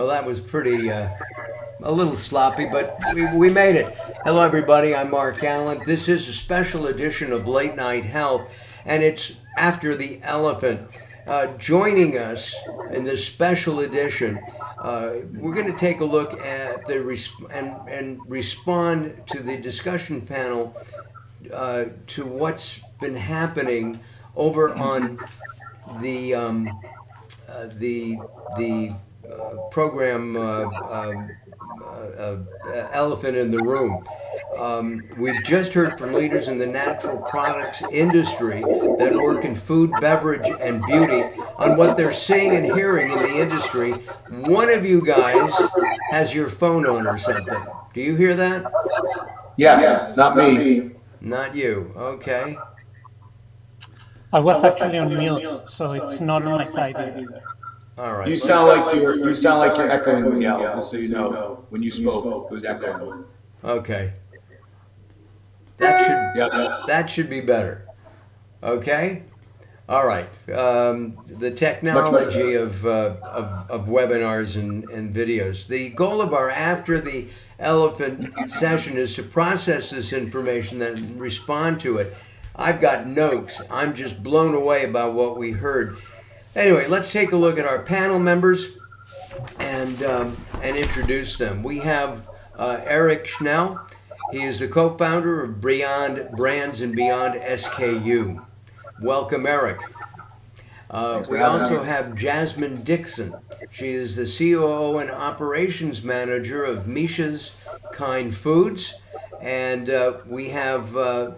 Well, that was pretty, a little sloppy, but we made it. Hello, everybody. I'm Mark Alyn. This is a special edition of Late Night Health, and it's After the Elephant. Joining us in this special edition, we're going to take a look at and respond to the discussion panel to what's been happening over on the program Elephant in the Room. We've just heard from leaders in the natural products industry that work in food, beverage, and beauty on what they're seeing and hearing in the industry. One of you guys has your phone on or something. Do you hear that? Yes, not me. Not you. Okay. I was actually on mute, so it's not on my side either. All right. You sound like you're echoing Miguel, just so you know. When you spoke, it was echoing. Okay. That Yep. should be better. Okay. All right. The technology of webinars and videos. The goal of our After the Elephant session is to process this information and respond to it. I've got notes. I'm just blown away by what we heard. Anyway, let's take a look at our panel members and introduce them. We have Eric Schnell. He is the co-founder of BeyondBrands and Beyond SKU. Welcome, Eric. We also have Jasmine Dickens. She is the COO and operations manager of Misha's Kind Foods. And we have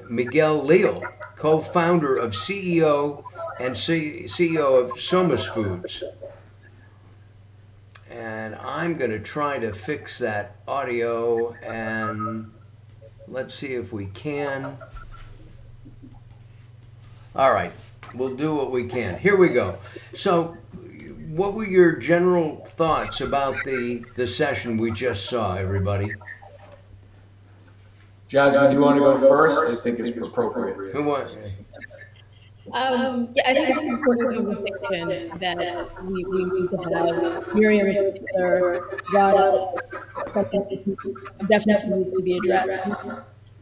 Miguel Leal, co-founder of CEO and CEO of SOMOS Foods. And I'm going to try to fix that audio, and let's see if we can. All right, we'll do what we can. Here we go. So, what were your general thoughts about the session we just saw, everybody? Jasmine, do you want to go first? I think it's appropriate. Who wants? Yeah, I think it's an important conversation that we need to have. Miriam in particular brought up something that definitely needs to be addressed.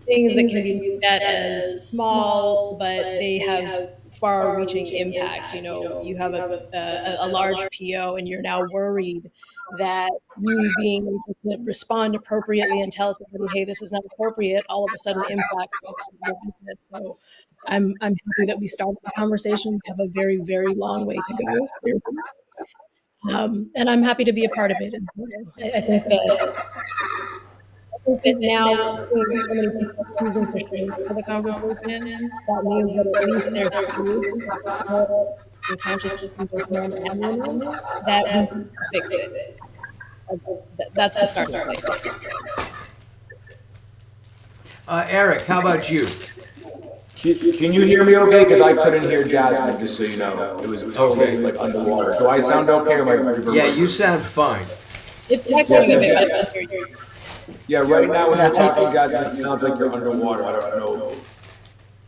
Things that can be looked at as small, but they have far-reaching impact. You know, you have a large PO, and you're now worried that you being able to respond appropriately and tell somebody, "Hey, this is not appropriate," all of a sudden impacts your business. So I'm happy that we started the conversation. We have a very, very long way to go. And I'm happy to be a part of it. I think that now seeing so many people choosing to share for the conversation, that means that at least there's and conscious that we can fix it. That's the starting place. Eric, how about you? Can you hear me okay? Because I couldn't hear Jasmine, just so you know. It was totally like underwater. Do I sound okay, or am I? Yeah, you sound fine. It's echoing a bit, but I can hear you. Yeah, right now when you're talking, Jasmine, it sounds like you're underwater. I don't know.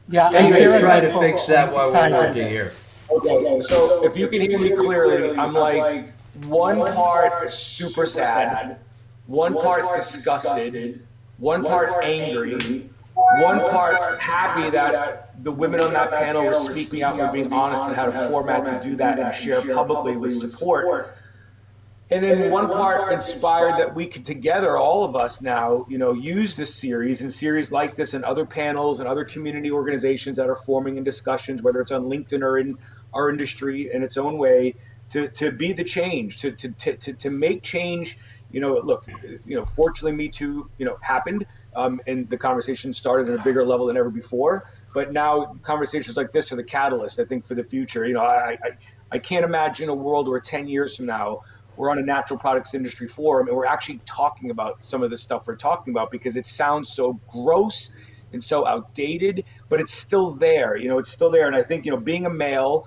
Yeah, Anyways, try to fix that while we're working here. Okay, so if you can hear me clearly, I'm like one part super sad, one part disgusted, one part angry, one part happy that the women on that panel were speaking out and were being honest and had a format to do that and share publicly with support. And then one part inspired that we could together, all of us now, use this series and series like this and other panels and other community organizations that are forming in discussions, whether it's on LinkedIn or in our industry in its own way, to be the change, to make change. Look, fortunately Me Too, happened, and the conversation started at a bigger level than ever before. But now conversations like this are the catalyst, I think, for the future. I can't imagine a world where 10 years from now, we're on a natural products industry forum and we're actually talking about some of the stuff we're talking about, because it sounds so gross and so outdated, but it's still there. It's still there. And I think, being a male,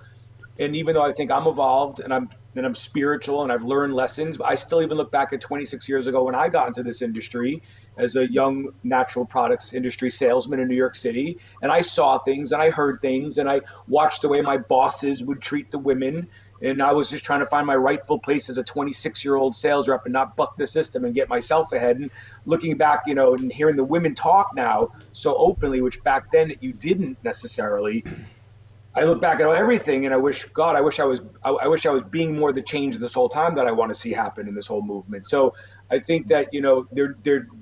and even though I think I'm evolved and I'm spiritual and I've learned lessons, I still even look back at 26 years ago when I got into this industry as a young natural products industry salesman in New York City. And I saw things and I heard things and I watched the way my bosses would treat the women. And I was just trying to find my rightful place as a 26-year-old sales rep and not buck the system and get myself ahead. And looking back, and hearing the women talk now so openly, which back then you didn't necessarily, I look back at everything and I wish, God, I wish I was being more the change this whole time that I want to see happen in this whole movement. So I think that,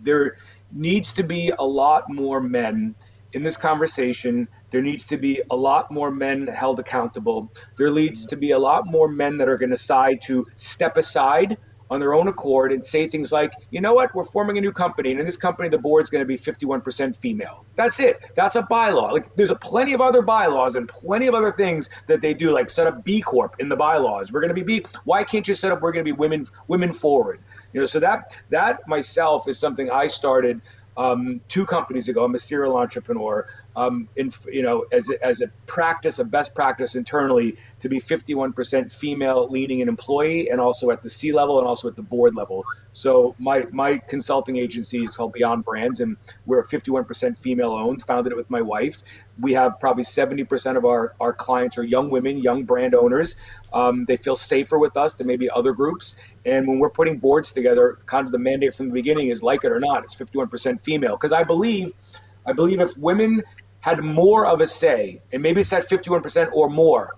there needs to be a lot more men in this conversation. There needs to be a lot more men held accountable. There needs to be a lot more men that are going to decide to step aside on their own accord and say things like, you know what, we're forming a new company, and in this company, the board's going to be 51% female. That's it. That's a bylaw. Like, there's plenty of other bylaws and plenty of other things that they do, like set up B Corp in the bylaws. We're going to be B. Why can't you set up, we're going to be women forward? So that myself is something I started 2 companies ago. I'm a serial entrepreneur. As a practice, a best practice internally, to be 51% female leading an employee, and also at the C level and also at the board level. So my consulting agency is called BeyondBrands, and we're 51% female owned. Founded it with my wife. We have probably 70% of our clients are young women, young brand owners. They feel safer with us than maybe other groups. And when we're putting boards together, kind of the mandate from the beginning is, like it or not, it's 51% female. Because I believe if women had more of a say, and maybe it's at 51% or more,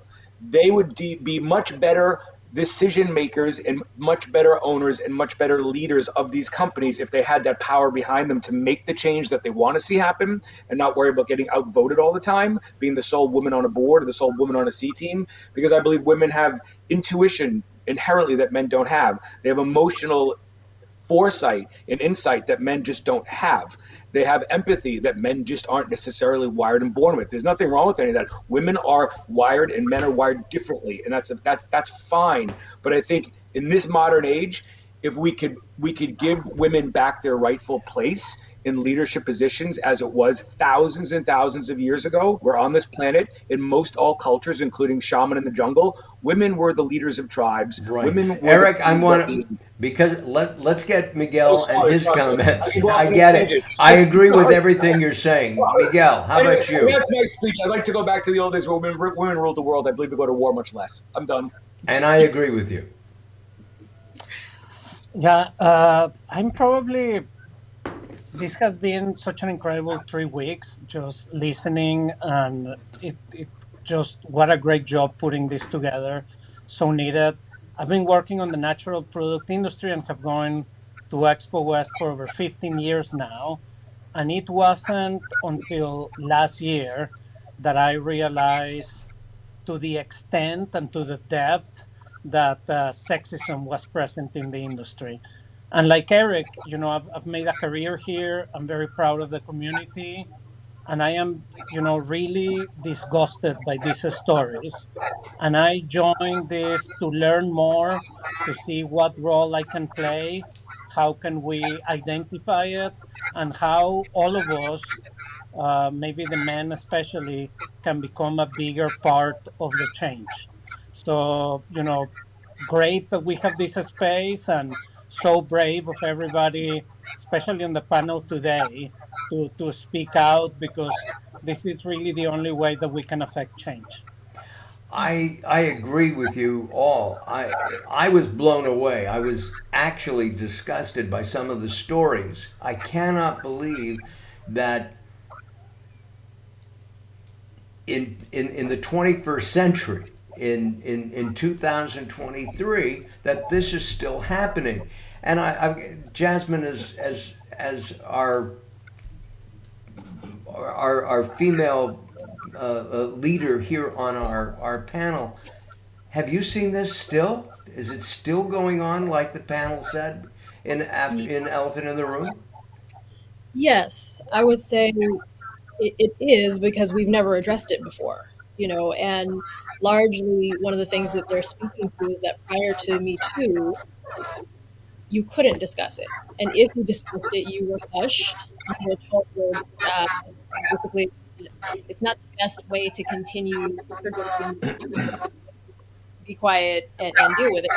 they would be much better decision makers and much better owners and much better leaders of these companies if they had that power behind them to make the change that they want to see happen, and not worry about getting outvoted all the time, being the sole woman on a board or the sole woman on a C team. Because I believe women have intuition inherently that men don't have. They have emotional foresight and insight that men just don't have. They have empathy that men just aren't necessarily wired and born with. There's nothing wrong with any of that. Women are wired and men are wired differently, and that's fine. But I think in this modern age, if we could give women back their rightful place in leadership positions as it was thousands and thousands of years ago, where on this planet, in most all cultures, including shaman in the jungle, women were the leaders of tribes. Right. Women were Eric, I want to, because let's get Miguel and his comments. I get it. I agree with everything you're saying. Miguel, how about you? That's my speech. I'd like to go back to the old days where women ruled the world. I believe we go to war much less. I'm done. And I agree with you. Yeah, I'm probably. This has been such an incredible 3 weeks, just listening, and it just, what a great job putting this together. So needed. I've been working on the natural product industry and have gone to Expo West for over 15 years now. And it wasn't until last year that I realized to the extent and to the depth that sexism was present in the industry. And like Eric, I've made a career here. I'm very proud of the community. And I am, really disgusted by these stories. And I joined this to learn more, to see what role I can play, how can we identify it, and how all of us, maybe the men especially, can become a bigger part of the change. So, great that we have this space, and so brave of everybody, especially on the panel today, to speak out, because this is really the only way that we can affect change. I agree with you all. I was blown away. I was actually disgusted by some of the stories. I cannot believe that in the 21st century, in 2023, that this is still happening. And Jasmine, as our female leader here on our panel, have you seen this still? Is it still going on, like the panel said in Elephant in the Room? Yes, I would say it is, because we've never addressed it before, and largely one of the things that they're speaking to is that prior to Me Too, you couldn't discuss it. And if you discussed it, you were hushed. You were told, basically, it's not the best way to continue preventing, be quiet and deal with it.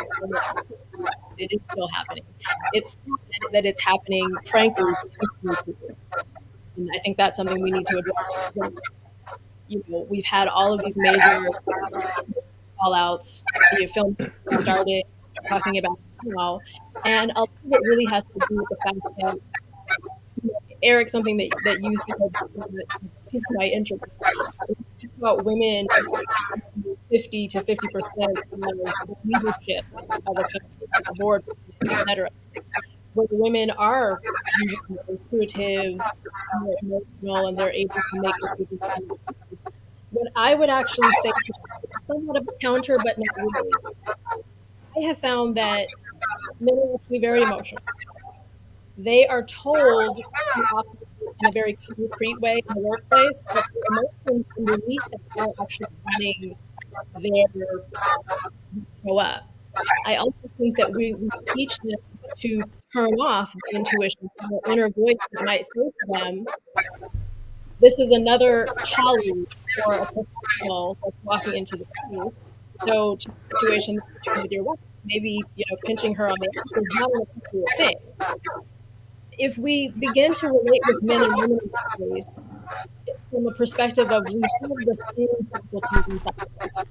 Yes, it is still happening. It's not that it's happening, frankly, and I think that's something we need to address. We've had all of these major call outs the film started talking about now. And a lot of it really has to do with the fact that, Eric, something that you said that piqued my interest. When you talk about women, 50 to 50% of the leadership of a company, the board, etc., where the women are more intuitive, more emotional, and they're able to make decisions. What I would actually say, somewhat of a counter, but not really. I have found that men are actually very emotional. They are told to operate in a very concrete way in the workplace, but the emotions underneath that are actually running their show up. I also think that we teach them to turn off the intuition, the inner voice that might say to them, this is another colleague or a professional that's walking into the space. So to the situation with your wife, maybe pinching her on the ass is not an appropriate thing. If we begin to relate with men and women in this space, it's from a perspective of we have the same faculties inside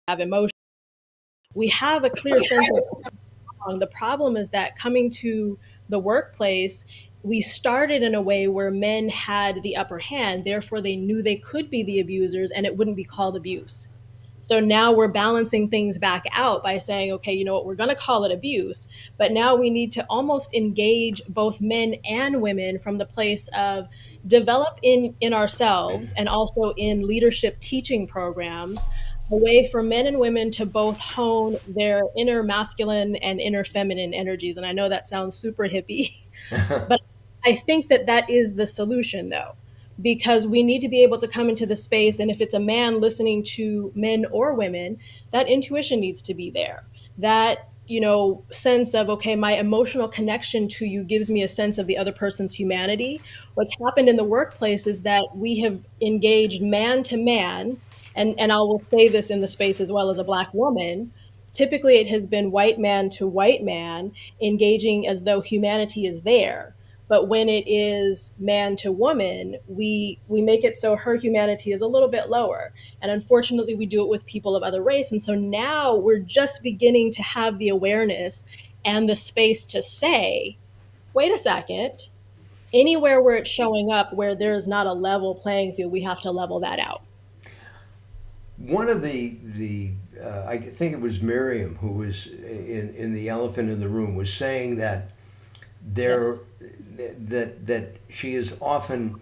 have emotion. We have a clear sense of wrong. The problem is that coming to the workplace, we started in a way where men had the upper hand, therefore they knew they could be the abusers and it wouldn't be called abuse. So now we're balancing things back out by saying, okay, you know what, we're going to call it abuse, but now we need to almost engage both men and women from the place of develop in ourselves and also in leadership teaching programs a way for men and women to both hone their inner masculine and inner feminine energies. And I know that sounds super hippie, but I think that that is the solution, though, because we need to be able to come into the space. And if it's a man listening to men or women, that intuition needs to be there. That, sense of, okay, my emotional connection to you gives me a sense of the other person's humanity. What's happened in the workplace is that we have engaged man to man, and I will say this in the space as well as a Black woman. Typically, it has been white man to white man engaging as though humanity is there. But when it is man to woman, we make it so her humanity is a little bit lower. And unfortunately, we do it with people of other race. And so now we're just beginning to have the awareness and the space to say, wait a second, anywhere where it's showing up where there's not a level playing field, we have to level that out. One of the I think it was Miriam who was in the elephant in the room was saying that Yes. that she is often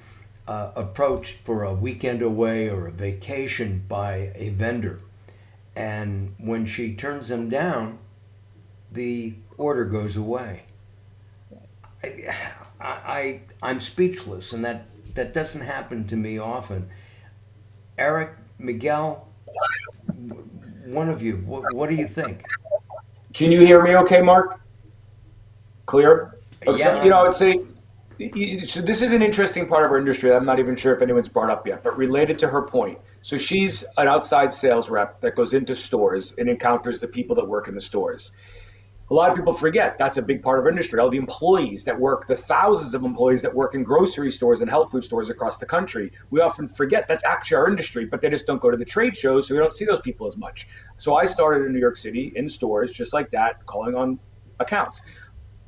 approached for a weekend away or a vacation by a vendor, and when she turns them down, the order goes away. I'm speechless, and that doesn't happen to me often. Eric, Miguel, one of you, what do you think? Can you hear me okay, Mark? Clear? Yeah. So this is an interesting part of our industry that I'm not even sure if anyone's brought up yet, but related to her point. So she's an outside sales rep that goes into stores and encounters the people that work in the stores. A lot of people forget that's a big part of our industry. All the employees that work, the thousands of employees that work in grocery stores and health food stores across the country, we often forget that's actually our industry, but they just don't go to the trade shows, so we don't see those people as much. So I started in New York City in stores just like that, calling on accounts.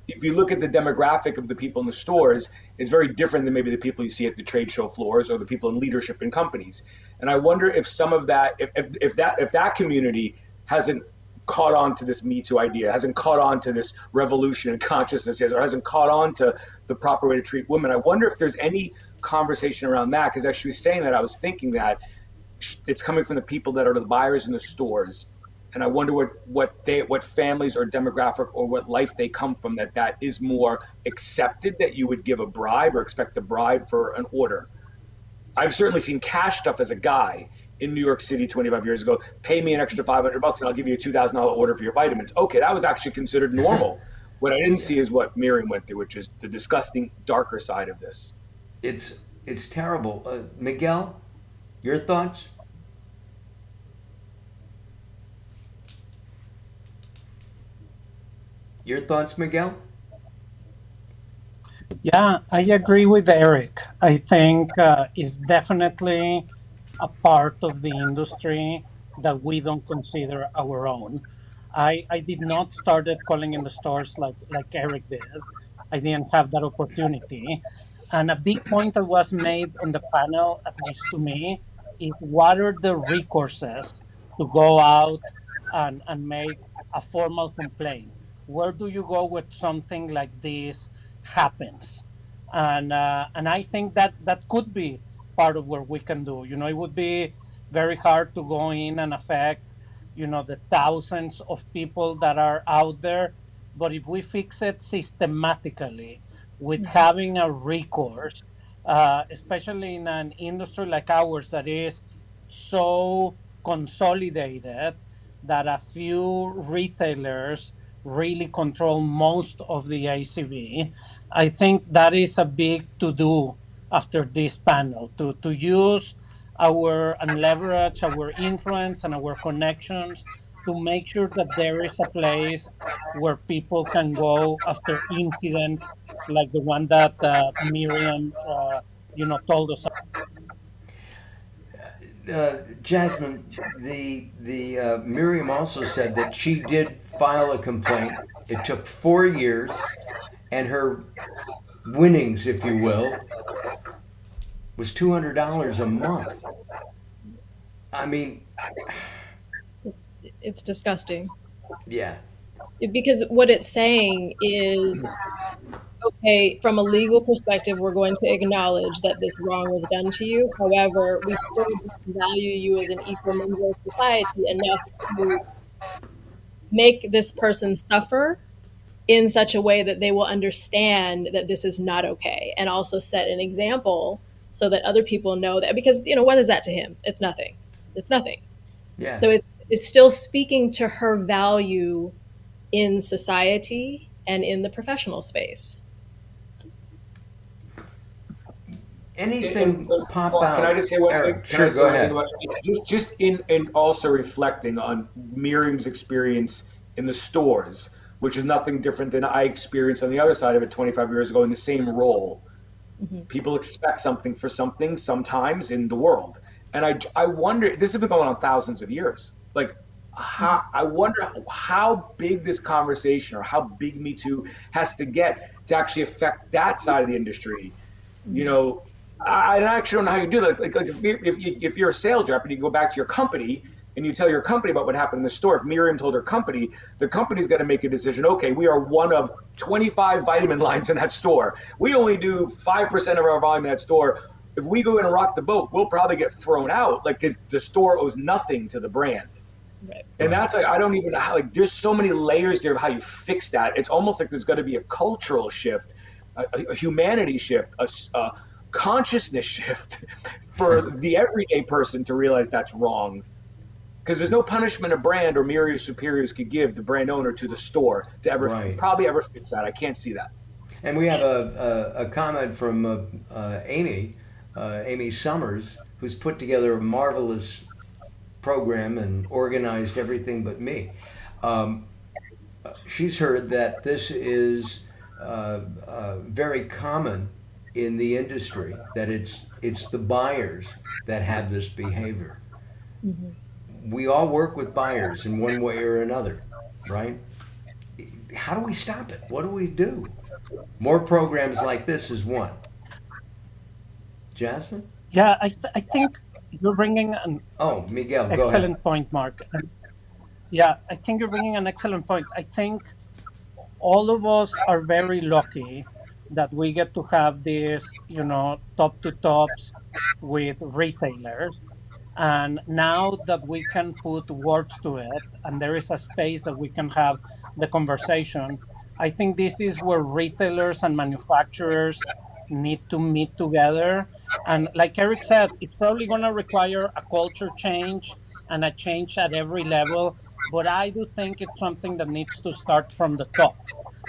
If you look at the demographic of the people in the stores, it's very different than maybe the people you see at the trade show floors or the people in leadership in companies. And I wonder if some of that, if that community hasn't caught on to this Me Too idea, hasn't caught on to this revolution in consciousness, or hasn't caught on to the proper way to treat women. I wonder if there's any conversation around that, because as she was saying that, I was thinking that it's coming from the people that are the buyers in the stores. And I wonder what families or demographic or what life they come from that is more accepted, that you would give a bribe or expect a bribe for an order. I've certainly seen cash stuff as a guy in New York City 25 years ago. Pay me an extra $500 and I'll give you a $2,000 order for your vitamins. Okay, that was actually considered normal. What I didn't see is what Miriam went through, which is the disgusting, darker side of this. It's terrible. Miguel, your thoughts? Your thoughts, Miguel? Yeah, I agree with Eric. I think it's definitely a part of the industry that we don't consider our own. I did not started calling in the stores like Eric did. I didn't have that opportunity. And a big point that was made on the panel, at least to me, is what are the recourses to go out and make a formal complaint? Where do you go with something like this happens? And I think that that could be part of what we can do. You know, it would be very hard to go in and affect, you know, the thousands of people that are out there. But if we fix it systematically with having a recourse, especially in an industry like ours that is so consolidated that a few retailers really control most of the ACV, I think that is a big to do after this panel to use our and leverage our influence and our connections to make sure that there is a place where people can go after incidents like the one that Miriam, told us. Jasmine, the Miriam also said that she did file a complaint. It took 4 years, and her winnings, if you will, was $200 a month. I mean, It's disgusting. yeah, Because what it's saying is, okay, from a legal perspective, we're going to acknowledge that this wrong was done to you. However, we still value you as an equal member of society enough to make this person suffer in such a way that they will understand that this is not okay, and also set an example so that other people know that. Because, what is that to him? It's nothing. It's nothing. yeah. So it's still speaking to her value in society and in the professional space. Anything pop Well, out? can I just say one thing? Eric, sure, go ahead. Just in also reflecting on Miriam's experience in the stores, which is nothing different than I experienced on the other side of it 25 years ago in the same role. People expect something for something sometimes in the world. And I wonder, this has been going on thousands of years. Like, I wonder how big this conversation or how big Me Too has to get to actually affect that side of the industry. You know, I actually don't know how you do that. Like if you're a sales rep and you go back to your company and you tell your company about what happened in the store, if Miriam told her company, the company's got to make a decision. Okay, we are one of 25 vitamin lines in that store. We only do 5% of our volume in that store. If we go in and rock the boat, we'll probably get thrown out, like, because the store owes nothing to the brand. Right. And that's like, I don't even know how, like, there's so many layers there of how you fix that. It's almost like there's got to be a cultural shift, a humanity shift, a consciousness shift for the everyday person to realize that's wrong. Because there's no punishment a brand or myriad superiors could give the brand owner to the store to ever probably ever fix that. I can't see that. And we have a comment from Amy Summers, who's put together a marvelous program and organized everything but me. She's heard that this is very common in the industry, that it's the buyers that have this behavior. We all work with buyers in one way or another, right? How do we stop it? What do we do? More programs like this is one. Jasmine? Yeah, I think you're bringing an Miguel, go ahead. excellent point, Mark. Yeah, I think you're bringing an excellent point. I think all of us are very lucky that we get to have this, top to tops with retailers. And now that we can put words to it and there is a space that we can have the conversation, I think this is where retailers and manufacturers need to meet together. And like Eric said, it's probably going to require a culture change and a change at every level. But I do think it's something that needs to start from the top,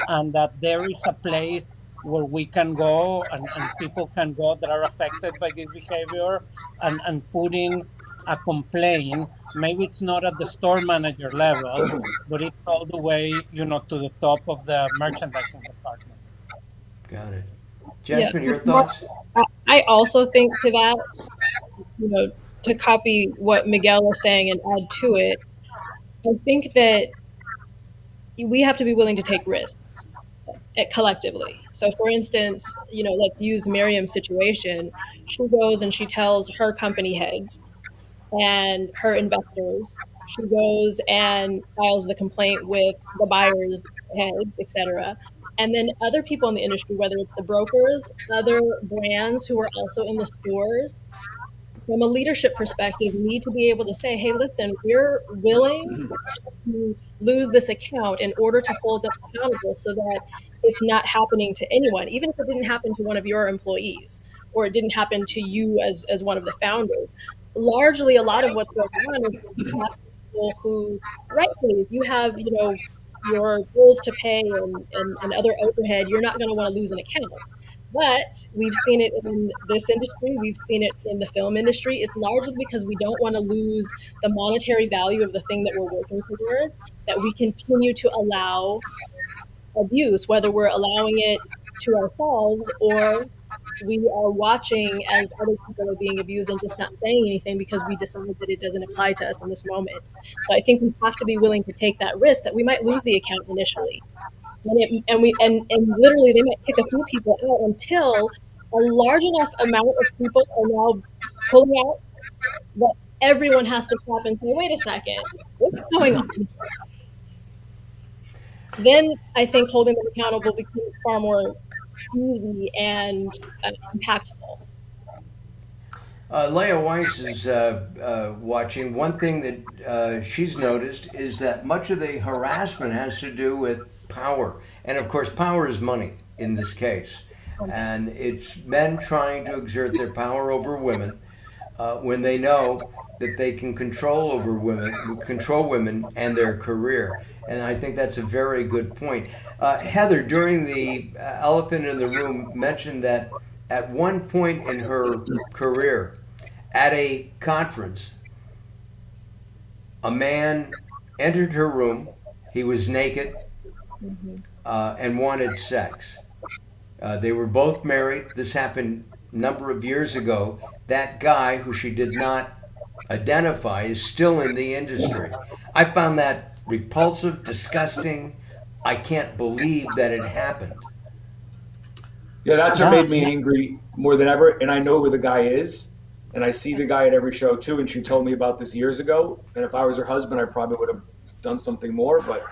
and that there is a place where we can go and people can go that are affected by this behavior and put in a complaint. Maybe it's not at the store manager level, but it's all the way, to the top of the merchandising department. Got it. Jasmine, Yeah. your thoughts? I also think to that, to copy what Miguel was saying and add to it, I think that we have to be willing to take risks collectively. So, for instance, let's use Miriam's situation. She goes and she tells her company heads and her investors. She goes and files the complaint with the buyer's head, etc. And then other people in the industry, whether it's the brokers, other brands who are also in the stores, from a leadership perspective, need to be able to say, hey, listen, we're willing to lose this account in order to hold them accountable so that it's not happening to anyone, even if it didn't happen to one of your employees or it didn't happen to you as one of the founders. Largely, a lot of what's going on is you have people who, rightfully, if you have, your bills to pay and other overhead, you're not going to want to lose an account. But we've seen it in this industry. We've seen it in the film industry. It's largely because we don't want to lose the monetary value of the thing that we're working towards, that we continue to allow abuse, whether we're allowing it to ourselves or we are watching as other people are being abused and just not saying anything because we decide that it doesn't apply to us in this moment. So I think we have to be willing to take that risk that we might lose the account initially. And literally they might pick a few people out until a large enough amount of people are now pulling out that everyone has to stop and say, wait a second, what's going on? Then I think holding them accountable becomes far more easy and impactful. Leah Weiss is watching. One thing that she's noticed is that much of the harassment has to do with power. And of course, power is money in this case. And it's men trying to exert their power over women when they know that they can control women and their career. And I think that's a very good point. Heather, during the elephant in the room, mentioned that at one point in her career, at a conference, a man entered her room. He was naked and wanted sex. They were both married. This happened a number of years ago. That guy, who she did not identify, is still in the industry. I found that repulsive, disgusting. I can't believe that it happened. Yeah, that term made me angry more than ever. And I know who the guy is. And I see the guy at every show too. And she told me about this years ago. And if I was her husband, I probably would have done something more. But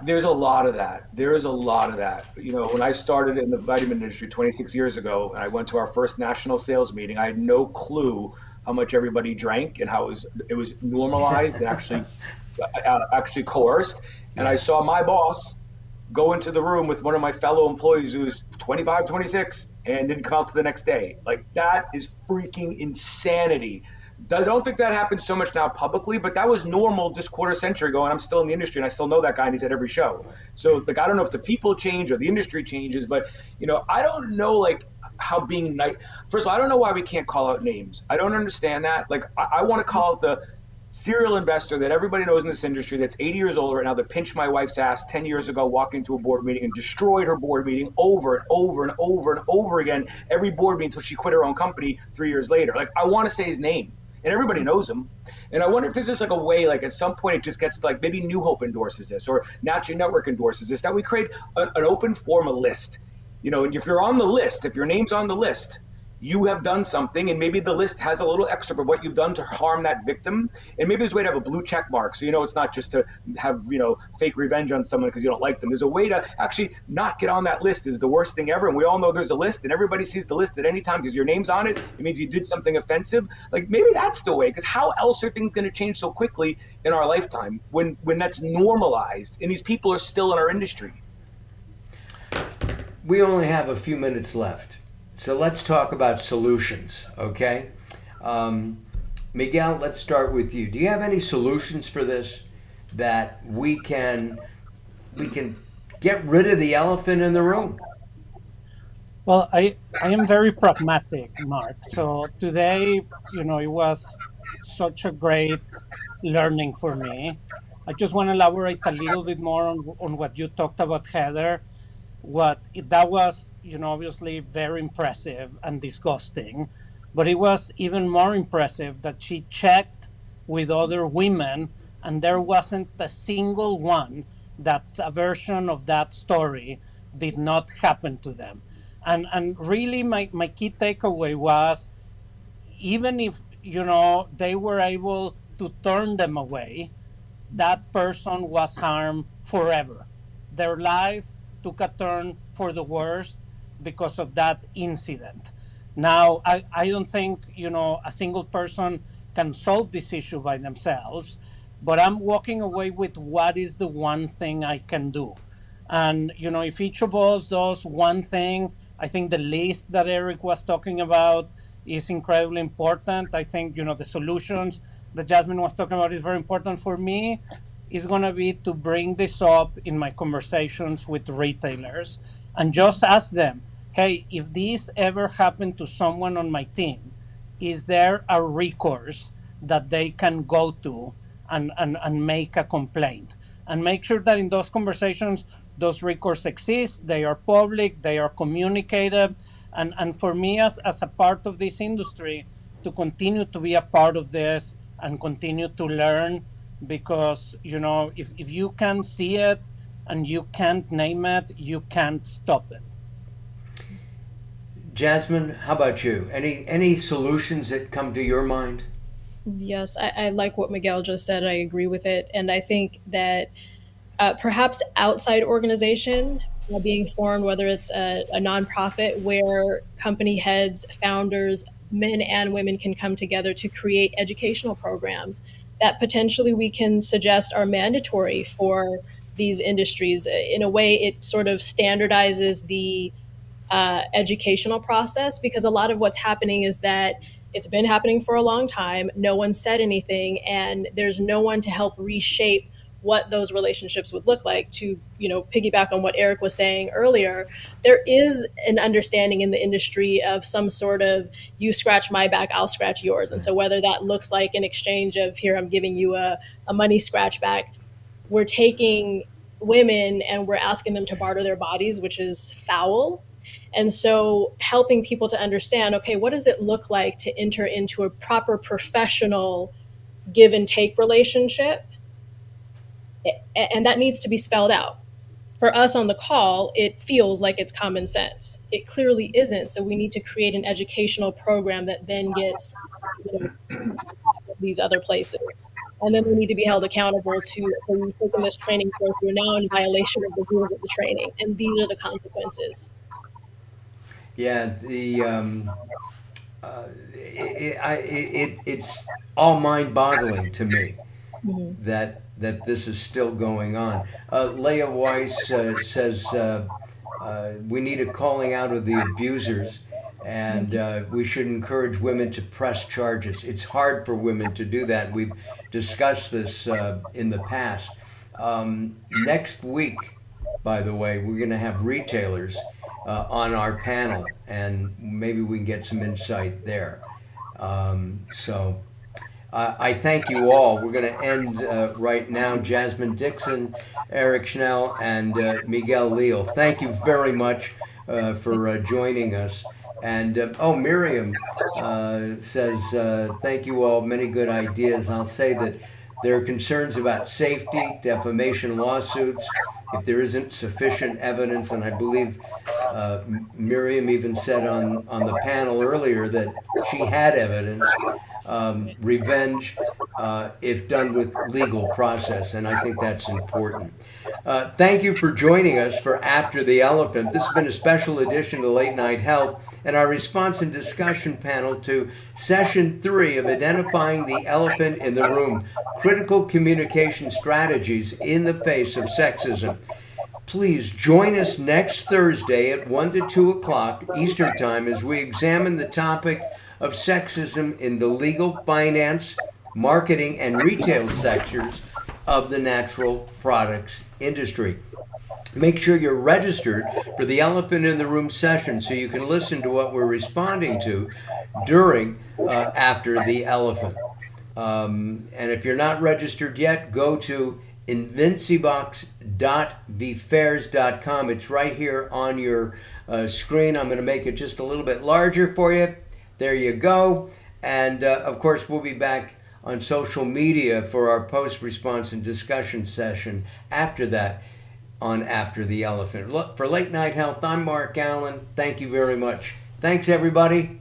there's a lot of that. There is a lot of that. When I started in the vitamin industry 26 years ago, and I went to our first national sales meeting, I had no clue how much everybody drank and how it was normalized and actually coerced. And I saw my boss go into the room with one of my fellow employees who was 25, 26 and didn't come out to the next day. Like, that is freaking insanity. I don't think that happens so much now publicly, but that was normal this quarter century ago, and I'm still in the industry, and I still know that guy, and he's at every show. So, I don't know if the people change or the industry changes, but, I don't know, how being nice. First of all, I don't know why we can't call out names. I don't understand that. I want to call out the serial investor that everybody knows in this industry that's 80 years old right now that pinched my wife's ass 10 years ago walking to a board meeting and destroyed her board meeting over and over and over and over again, every board meeting until she quit her own company 3 years later. I want to say his name. And everybody knows him. And I wonder if there's just a way, at some point it just gets maybe New Hope endorses this or Natural Network endorses this, that we create an open form, a list. And if you're on the list, if your name's on the list, you have done something, and maybe the list has a little excerpt of what you've done to harm that victim. And maybe there's a way to have a blue check mark. So, it's not just to have, fake revenge on someone because you don't like them. There's a way to actually not get on that list is the worst thing ever. And we all know there's a list, and everybody sees the list at any time because your name's on it. It means you did something offensive. Maybe that's the way, because how else are things going to change so quickly in our lifetime when that's normalized and these people are still in our industry? We only have a few minutes left. So let's talk about solutions, okay? Miguel, let's start with you. Do you have any solutions for this that we can get rid of the elephant in the room? Well, I am very pragmatic, Mark. So today, it was such a great learning for me. I just want to elaborate a little bit more on what you talked about, Heather. That was, obviously very impressive and disgusting. But it was even more impressive that she checked with other women, and there wasn't a single one that a version of that story did not happen to them. And really, my key takeaway was, even if they were able to turn them away, that person was harmed forever. Their life took a turn for the worst because of that incident. Now, I don't think, a single person can solve this issue by themselves, but I'm walking away with what is the one thing I can do. And, if each of us does one thing, I think the list that Eric was talking about is incredibly important. I think, the solutions that Jasmine was talking about is very important for me. Is going to be to bring this up in my conversations with retailers and just ask them, hey, if this ever happened to someone on my team, is there a recourse that they can go to and make a complaint? And make sure that in those conversations, those recourse exist, they are public, they are communicated. And for me, as a part of this industry, to continue to be a part of this and continue to learn, because if you can't see it and you can't name it, you can't stop it. Jasmine, how about you? Any solutions that come to your mind? Yes, I like what Miguel just said. I agree with it. And I think that perhaps outside organization being formed, whether it's a nonprofit where company heads, founders, men and women can come together to create educational programs that potentially we can suggest are mandatory for these industries. In a way, it sort of standardizes the educational process, because a lot of what's happening is that it's been happening for a long time. No one said anything, and there's no one to help reshape what those relationships would look like. To piggyback on what Eric was saying earlier, there is an understanding in the industry of some sort of, you scratch my back, I'll scratch yours. And so whether that looks like an exchange of, here, I'm giving you a money scratch back, we're taking women and we're asking them to barter their bodies, which is foul. And so helping people to understand, okay, what does it look like to enter into a proper professional give and take relationship? And that needs to be spelled out. For us on the call, it feels like it's common sense. It clearly isn't. So we need to create an educational program that then gets these other places. And then they need to be held accountable to, okay, you've taken this training course, you're now in violation of the rules of the training. And these are the consequences. Yeah, it's all mind-boggling to me that this is still going on. Leah Weiss says we need a calling out of the abusers, and we should encourage women to press charges. It's hard for women to do that. We've discussed this in the past. Next week, by the way, we're going to have retailers on our panel, and maybe we can get some insight there. So I thank you all. We're going to end right now. Jasmine Dickens, Eric Schnell, and Miguel Leal. Thank you very much for joining us. And Miriam says, thank you all, many good ideas. I'll say that there are concerns about safety, defamation lawsuits, if there isn't sufficient evidence, and I believe Miriam even said on the panel earlier that she had evidence. Revenge, if done with legal process, and I think that's important. Thank you for joining us for After the Elephant. This has been a special edition of Late Night Health and our response and discussion panel to Session 3 of Identifying the Elephant in the Room, Critical Communication Strategies in the Face of Sexism. Please join us next Thursday at 1 to 2 o'clock Eastern Time as we examine the topic of sexism in the legal, finance, marketing, and retail sectors of the natural products industry. Make sure you're registered for the Elephant in the Room session so you can listen to what we're responding to during After the Elephant. And if you're not registered yet, go to invincibox.vfairs.com. It's right here on your screen. I'm going to make it just a little bit larger for you. there you go. And of course, we'll be back on social media for our post-response and discussion session after that on After the Elephant. Look, for Late Night Health, I'm Mark Alyn. Thank you very much. Thanks, everybody.